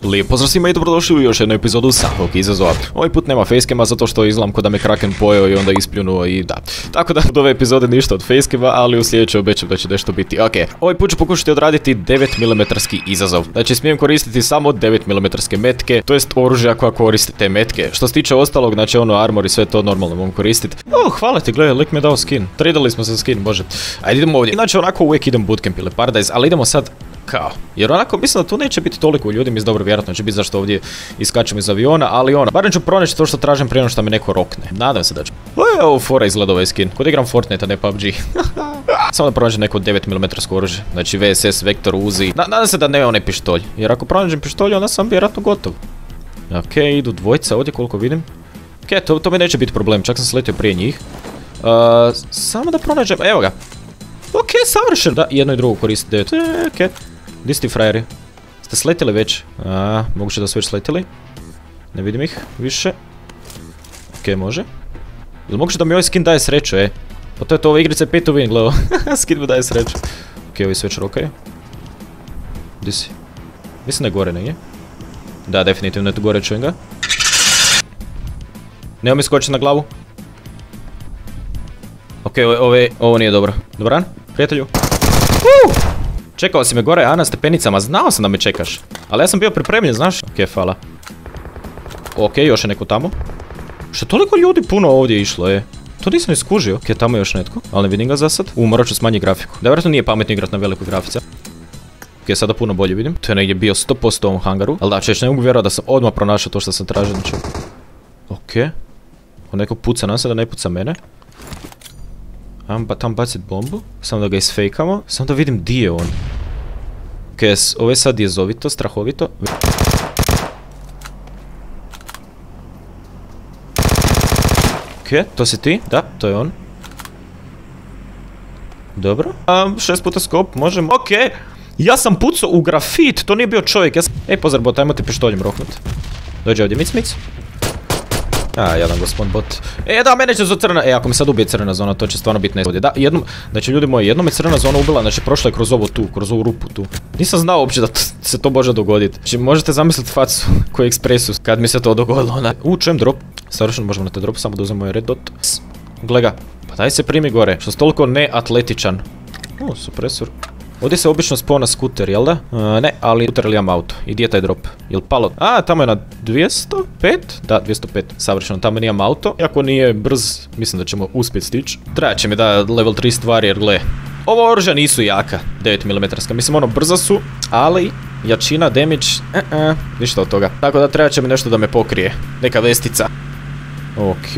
Lijep pozdrav svima i dobrodošli u još jednu epizodu samog izazova. Ovaj put nema facecama zato što izgledam ko da me kraken pojeo i onda ispljunuo i da. Tako da od ove epizode ništa od facecama, ali u sljedećoj obećam da će nešto biti. Ok, ovaj put ću pokušati odraditi 9mm izazov. Znači smijem koristiti samo 9mm metke, to jest oružja koja koriste te metke. Što se tiče ostalog, znači ono armor i sve to normalno mogu koristiti. Hvala ti, gledaj, lik mi je dao skin. Tradali smo se skin, bože. Ajde idemo ovdje. Znači onako uvijek idem bootcamp ili paradise, ali idemo sad kao. Jer onako mislim da tu neće biti toliko ljudi, mislim dobro vjerojatno će biti zašto ovdje iskačem iz aviona, ali ono, barem ću pronaći to što tražim prije ono što mi neko rokne. Nadam se da ću. Evo fora izgleda ovaj skin. Kod igram Fortnite, a ne PUBG. Samo da pronađem neko 9mm oružje. Znači VSS, Vektor, Uzi. Nadam se da ne onaj pištolj. Jer ako pronađem pištolj, onda sam vjerojatno gotov. Ok, idu dvojica ovdje koliko vidim. Ok, to mi neće biti problem, čak sam sletio prije njih. Samo da pronađem, evo ga. Ok, savršen. Da, jedno i drugo koristi 9. Ok. Gdje su ti frajeri? Ste sletili već? Moguće da su već sletili. Ne vidim ih više. Ok, može. Ili moguće da mi ovaj skin daje sreću, Pa to je to, ova igrica je pay to win, gledao. Skin mi daje sreću. Ok, ovi se već rokaju. Gdje si? Mislim da je gore, negdje. Da, definitivno je to gore, čujem ga. Nemo mi skočiti na glavu. Ok, ovo nije dobro. Dobran, prijatelju. Čekao si me gore, na stepenicama, znao sam da me čekaš. Ali ja sam bio pripremljen, znaš? Ok, hvala. Ok, još je neko tamo. Što toliko ljudi puno ovdje išlo, To nisam iskužio. Ok, tamo je još netko, ali ne vidim ga za sad. Morat ću smanjiti grafiku. Da, vjerojatno nije pametno igrati na velikoj grafici. Ok, sada puno bolje vidim. To je negdje bio 100% u ovom hangaru. Ali da, češ, ne mogu vjerovati da sam odmah pronašao to što sam tražio. Ok. On neko puca nas, da ne puca mene. Tam bacit bombu, samo da ga isfejkamo, samo da vidim di je on. Ok, ovo je sad jezovito, strahovito. Ok, to si ti? Da, to je on. Dobro. 6 puta skop, možemo. Ok, ja sam pucao u grafit, to nije bio čovjek. Pozdrav bot, ajmo ti pištoljem roknut. Dođe ovdje, mic. Jadan gospod bot. Da, mene će za crna. Ako mi sad ubije crna zona, to će stvarno biti ovdje. Da, znači ljudi moji, jednom me crna zona ubila, znači prošla je kroz ovu rupu tu. Nisam znao uopće da se to može dogoditi. Znači možete zamisliti facu koju ekspresu kad mi se to dogodilo. Čujem drop. Savršeno možemo na te drop, samo da uzmemo ovaj red dot. Gle ga. Pa daj se primi gore, što si toliko neatletičan. Supresor. Ovdje se obično spona skuter, jel da? Ne, ali skuter ili imam auto. I gdje je taj drop? Jel palo? Tamo je na 205? Da, 205. Savršeno, tamo nijam auto. Iako nije brz, mislim da ćemo uspjeti stići. Trebat će mi da level 3 stvari, jer gle. Ovo oružja nisu jaka, 9mm. Mislim, ono, brza su, ali jačina, damage, ništa od toga. Tako da trebat će mi nešto da me pokrije. Neka vestica. Ok,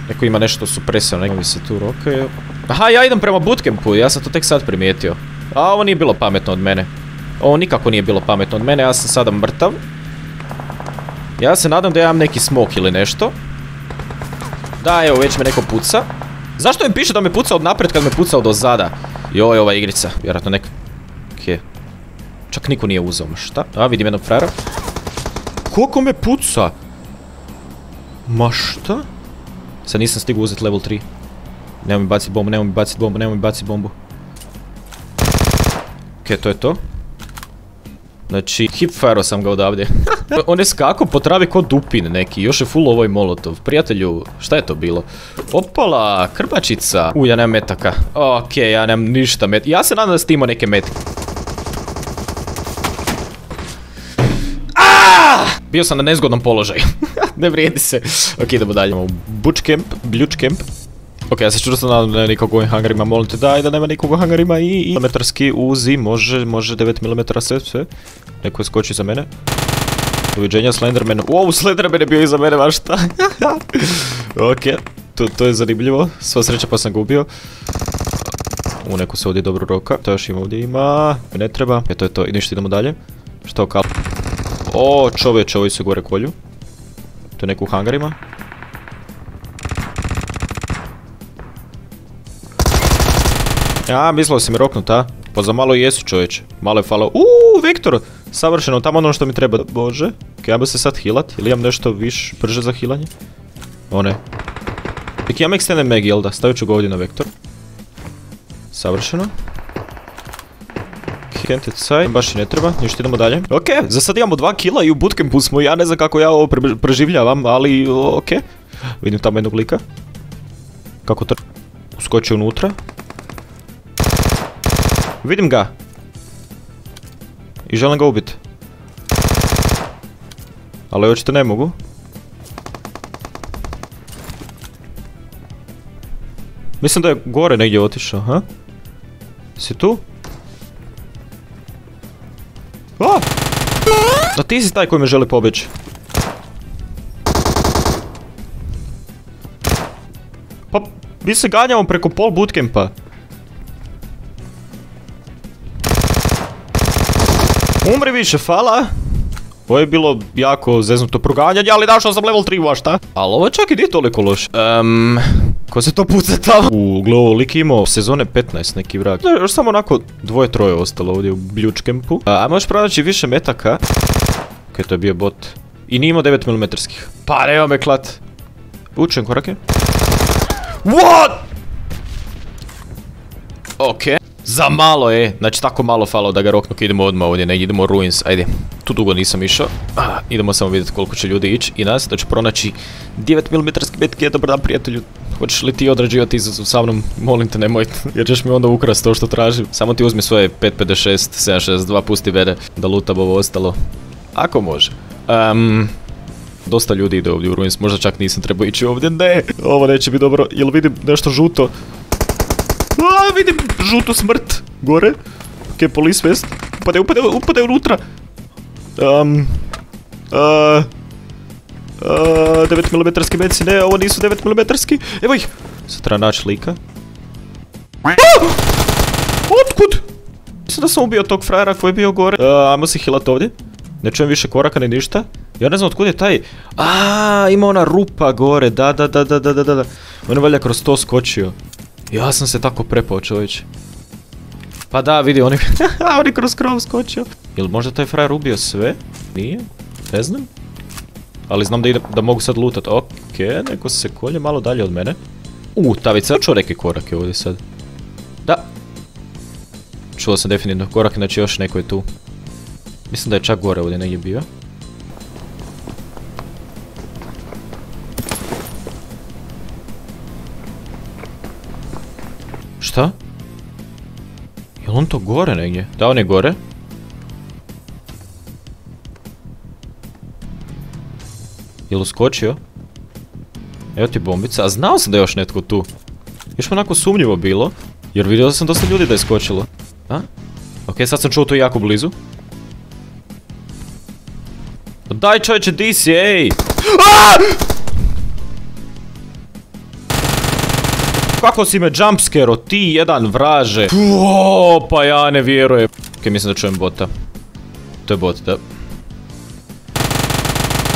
neko ima nešto supresor, neko mi se tu rokaju. Aha, ja idem prema bootcampu, ja sam to tek sad primijetio. Ovo nije bilo pametno od mene. Ovo nikako nije bilo pametno od mene, ja sam sada mrtav. Ja se nadam da ja imam neki smoke ili nešto. Da, evo, već me neko puca. Zašto mi piše da me puca od naprijed kad me puca od ozada? Joj, ova igrica, vjerojatno neko. Ok. Čak niko nije uzeo, šta? Vidim jednog frajera. Koliko me puca? Ma šta? Sad nisam stigao uzeti level 3. Nemo mi bacit bombu. Ok, to je to. Znači, hipfire sam ga odavdje. On je skako po travi ko dupin neki, još je full ovoj molotov. Prijatelju, šta je to bilo? Opala, krbačica. Ja nemam metaka. Ok, ja nemam ništa metaka. Ja se nadam da ste imao neke metke. Bio sam na nezgodnom položaju. Ne vrijedi se. Ok, idemo dalje. Bluchcamp. Ok, ja se čudo nadam da nema nikog u ovim hangarima, molim te daj da nema nikog u hangarima i metarski Uzi, može 9mm sve. Neko je skoči za mene. Doviđenja Slenderman. Slenderman je bio iza mene, baš šta. Ok, to je zanimljivo, sva sreća pa sam ga ubio. Neko se ovdje dobro roka, to još ovdje ima, ne treba. To je to, i ništa idemo dalje. Što kao? Čovječe, ovi se gore kolju. To je neko u hangarima. Mislio si mi roknut, Pa za malo i jesi čovječe. Malo je falao. Vektor! Savršeno, tamo ono što mi treba. Bože. Ok, ja bi se sad healat. Ili imam nešto više brže za healanje? Ne. Ok, imam extended mag, jel da? Stavit ću ga ovdje na vektor. Savršeno. Ok, Kenticaj, baš i ne treba, ništa, idemo dalje. Ok, za sad imamo 2 kila i u bootcampu smo, ja ne znam kako ja ovo preživljavam, ali ok. Vidim tamo jednog lika. Kako uskoči unutra. Vidim ga. I želim ga ubiti. Ali očito ne mogu. Mislim da je gore negdje otišao, ha? Si tu? A! Da ti si taj koji me želi pobjeći. Pa, mi se ganjamo preko pol bootcampa. Umri više, fala. Ovo je bilo jako zeznuto proganjanje, ali našao sam level 3, šta? Ali ovo čak i nije toliko loš. Ko se to puca tamo? Gle, ovo lik imao sezone 15 neki vrag. Još samo onako 2-3 ostalo ovdje u Bluchcampu. A možeš pronaći više metaka. Ok, to je bio bot. I nije imao 9 mm. Pa nema me klat. Učem korake. What? Ok. Za malo je, znači tako malo falo da ga roknu. Ok, idemo odmah ovdje, negdje idemo u Ruins, ajde. Tu dugo nisam išao. Idemo samo vidjeti koliko će ljudi ići i nas, da ću pronaći 9 mm metke. Dobar dan, prijatelju. Hoćeš li ti odrađivati izazov sa mnom? Molim te, nemoj, jer ćeš mi onda ukrasti to što tražim. Samo ti uzmi svoje 556, 762, pusti vede da lutam ovo ostalo. Ako može. Dosta ljudi ide ovdje u Ruins, možda čak nisam trebao ići ovdje. Ne, ovo neće biti dobro. Jel vidim nešto žuto? Vidim žutu smrt gore. Ok, police vest. Upade unutra. 9 mm meci, ne, ovo nisu 9 mm. Evo ih. Sad treba naći lika. Otkud? Mislim da sam ubio tog frajera koji je bio gore. Ajmo se healat ovdje. Ne čujem više koraka ni ništa. Ja ne znam otkud je taj. Ima ona rupa gore. Da. On je valjda kroz to skočio. Ja sam se tako prepao, čovječe. Pa da, vidi, on je kroz krov skočio. Jel možda taj frajer ubio sve? Nije? Ne znam. Ali znam da mogu sad lootat. Ok, neko se kolje malo dalje od mene. Tavica, čuo neke korake ovdje sad. Da. Čuo sam definitivno korake, znači još neko je tu. Mislim da je čak gore ovdje negdje bio. Šta? Jel on to gore negdje? Da, on je gore. Jel uskočio? Evo ti bombica, a znao sam da je još netko tu. Još mi onako sumnjivo bilo, jer vidio sam dosta ljudi da je skočilo. Ok, sad sam čuo to jako blizu. Daj čovječe, di si, ej! Kako si me jumpscaro, ti jedan vraže. Pa ja ne vjerujem. Ok, mislim da čujem bota. To je bot, da.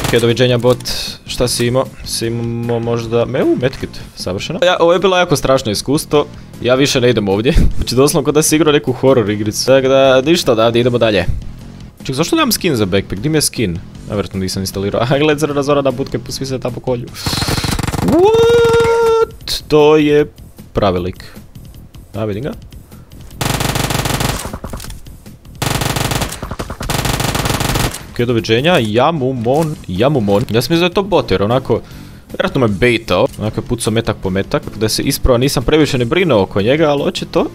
Ok, doviđenja bot. Šta si imao? Si imao možda... medkit, savršeno. Ovo je bilo jako strašno iskustvo. Ja više ne idem ovdje. Znači doslovno kao da si igrao neku horror igricu. Tako da, ništa odavdje, idemo dalje. Ček, zašto nemam skin za backpack? Gdje mi je skin? Vjerojatno nisam instalirao. Gled, Crvena Zora na bootcampu, svi se tamo kolju. What? To je pravi lik. Vidim ga. Ok, doviđenja. Jamumon. Ja sam mislim da je to bot, jer onako... Vjerojatno me baitao. Onako je pucao metak po metak. Da se ispravo nisam previše ne brinuo oko njega, ali očito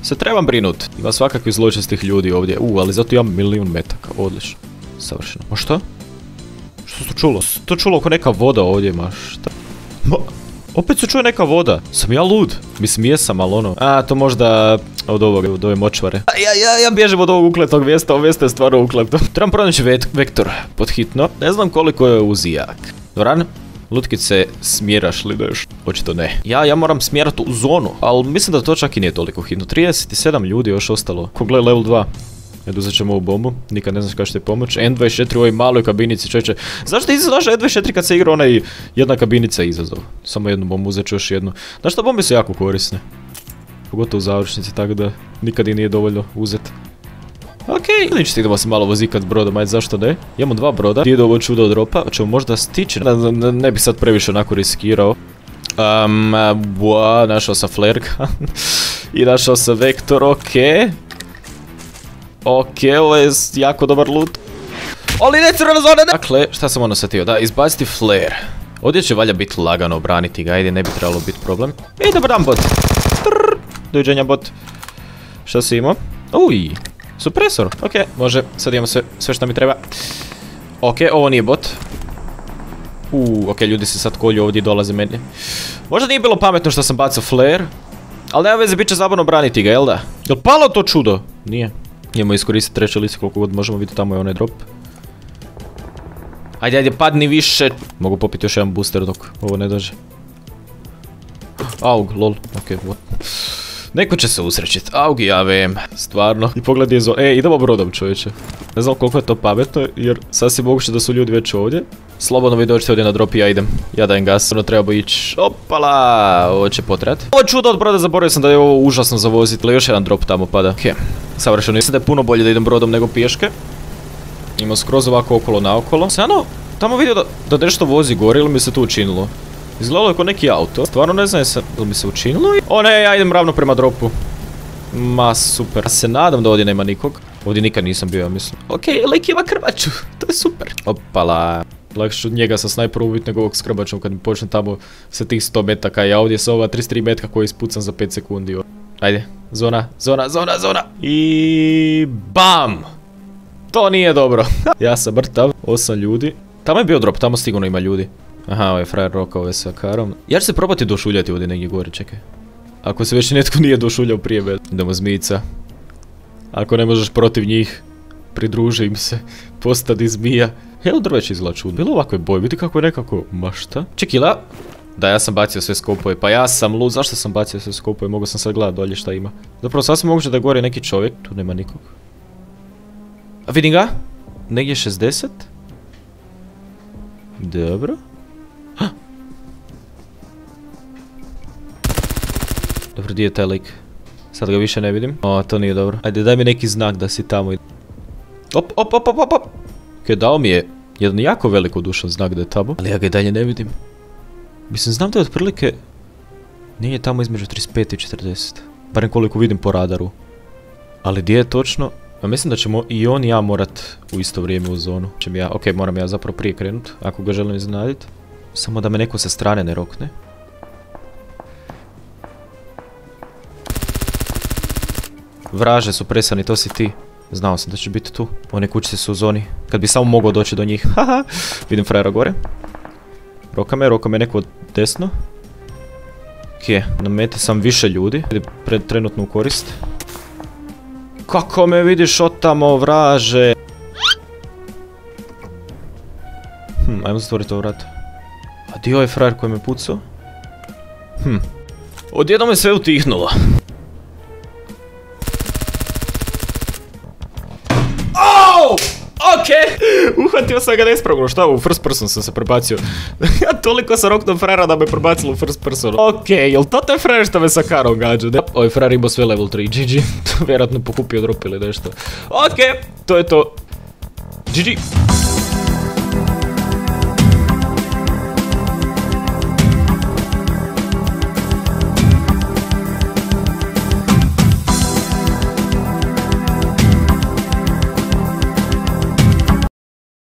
se trebam brinut. Ima svakakvih zločestih ljudi ovdje. Ali zato imam 1.000.000 metaka. Odlično. Savršeno. Ma šta? Što se čulo? To čulo oko neka voda ovdje, ma šta? Opet se čuje neka voda. Sam ja lud? Mislim jesam, ali ono... to možda od ove močvare. Ja bježem od ovog ukletog mjesta, ovo mjesto je stvarno ukleto. Trebam pronaći vektor pod hitno. Ne znam koliko je uzijak. Doran? Lutkice, smjeraš li još? Očito ne. Ja moram smjerati u zonu, ali mislim da to čak i nije toliko hitno. 37 ljudi još ostalo. Ko gleda level 2. Uzet ćemo ovu bombu, nikad ne znaš kako će ti pomoći. N24 u ovoj maloj kabinici, čovječe. Zašto ti izazvaš N24 kad se igra onaj jedna kabinica izazov? Samo jednu bombu, uzet ću još jednu. Znaš što, bombe su jako korisne. Pogotovo u završnici, tako da nikad i nije dovoljno uzet. Ok, ništa, idemo se malo vozikat s brodom, ajde zašto ne? Imamo 2 broda, nije ovo čudo od ropa, ćemo možda stići. Ne bi sad previše onako riskirao. Našao sam flare gun. I našao sam vektor, ok. Okej, ovo je jako dobar loot. Ali ne crvena zona, ne! Dakle, šta sam ono setio? Da, izbaciti flare. Ovdje će valja biti lagano obraniti ga, ajde, ne bi trebalo biti problem. I dobar dan, bot. Doviđenja, bot. Šta si imao? Uj, supresor, okej, može, sad imamo sve što mi treba. Okej, ovo nije bot. Okej, ljudi se sad kolju ovdje i dolaze meni. Možda nije bilo pametno što sam bacao flare, ali nema veze, bit će zabavno braniti ga, jel da? Jel palo to čudo? Nije. Idemo iskoristiti treće lice koliko god možemo, vidjeti tamo je onaj drop. Ajde, padni više. Mogu popiti još jedan booster dok ovo ne dođe. Aug, lol, okej, what. Neko će se usrećit, aug ja vem, stvarno. I pogledaj je zone, idemo brodom čovječe. Ne znam koliko je to pametno, jer sasvim moguće da su ljudi već ovdje. Slobodno vi dođete ovdje na drop i ja idem. Ja dajem gas, ono trebamo ići. Opala, ovo će potrebati. Ovo je čudo od broda, zaboravio sam da je ovo užasno za voziti, ali još jedan drop tamo pada. Okej, savršeno, mislim da je puno bolje da idem brodom nego pješke. Imamo skroz ovako okolo naokolo. Samo tamo vidio da nešto vozi gore ili mi se tu učinilo. Izgledalo je kao neki auto. Stvarno ne znam ili mi se učinilo. O ne, ja idem ravno prema dropu. Ma super. Ja se nadam da ovdje nema nikog. Ovdje nikad nisam bio, ja mislim. Okej, lik ima krmaču. To je super. Opala. Lakše od njega sa snajperom ubiti nego ovog s krmačom kad mi počne tamo sa tih 100 metaka. Ja ovdje sa ova 33 metka koji ispucam za 5 sekundi. Ajde. Zona. I BAM! To nije dobro. Ja sam mrtav. 8 ljudi. Tamo je bio drop, tamo sigurno ima ljudi. Aha, ovaj frajer rokao je sa karom. Ja ću se probati došuljati ovdje negdje gore, čekaj. Ako se već netko nije došuljao prije mene. Idemo zmijica. Ako ne možeš protiv njih, pridruži im se. Postani zmija. Evo drveć izgleda čudno. Bilo ovakve boje, vidi kako je nekako mašta. Čekila. Da, ja sam bacio sve skopove. Pa ja sam lud, zašto sam bacio sve skopove? Mogu sam sad gledat dolje šta ima. Zapravo sasvim moguće da je gore neki čovjek. Tu nema nikog. A vidim ga. Negdje 60. Dobro. Dobro, gdje je taj lik? Sad ga više ne vidim. O, to nije dobro. Ajde, daj mi neki znak da si tamo. Op. Okej, dao mi je jedan jako velikodušan znak da je tamo. Ali ja ga i dalje ne vidim. Mislim, znam da je otprilike nije tamo između 35 i 40. Barem koliko vidim po radaru. Ali gdje je točno? A mislim da ćemo i on i ja morat u isto vrijeme u zonu. Okej, moram ja zapravo prije krenut, ako ga želim iznenaditi. Samo da me neko sa strane ne rokne. Vraže su presani, to si ti. Znao sam da će biti tu. One kućice su u zoni. Kad bi samo mogao doći do njih. Haha. Vidim frajera gore. Roka me neko desno. Okej, na meti sam više ljudi. Trenutno u korist. Kako me vidiš od tamo, vraže? Ajmo zatvoriti ovo vrat. A dio je frajer koji me pucao? Odjednom je sve utihnulo. Okej! Uhvatio sam ga nespravno, šta u first person sam se prebacio. Ja toliko sam roknuo frajera da me prebacilo u first person. Okej, jel to taj frajer što me sa karom gađa? Ovaj frajer imao sve level 3, GG. Vjerojatno pokupio drop ili nešto. Okej, to je to. GG.